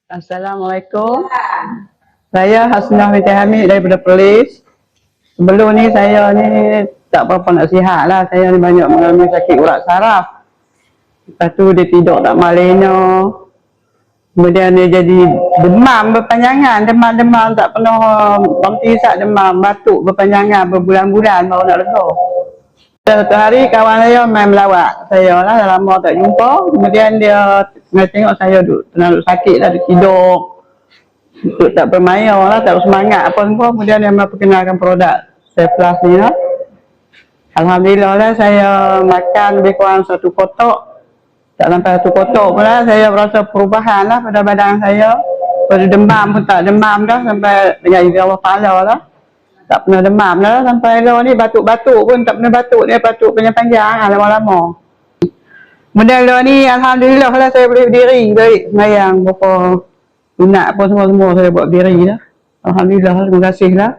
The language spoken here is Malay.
Assalamualaikum. Saya Hasnah binti Hamid daripada Perlis. Sebelum ni saya ni tak berapa nak sihat lah. Saya ni banyak mengalami sakit urat saraf. Lepas tu dia tidur tak malena. Kemudian dia jadi demam berpanjangan. Demam-demam tak pernah berhenti sak demam. Batuk berpanjangan berbulan-bulan baru nak reda. Satu hari kawan saya main melawat saya lah, dah lama tak jumpa. Kemudian dia tengok saya duduk sakit lah, duduk tidur. Duduk tak bermaya lah, tak bersemangat apa semua. Kemudian dia memperkenalkan produk Plus ni lah. Alhamdulillah lah, saya makan lebih kurang 1 kotak. Tak sampai 1 kotak pun lah, saya berasa perubahan lah pada badan saya. Pada demam pun tak demam dah, sampai dengan izin Allah Ta'ala lah. Tak pernah demam dah, sampai lah ni batuk-batuk pun tak pernah batuk. Dia batuk panjang-panjang lama-lama. Kemudian lah ni Alhamdulillah lah saya boleh berdiri baik semayang berapa sunat apa semua-semua saya buat berdiri lah. Alhamdulillah, terima kasih lah.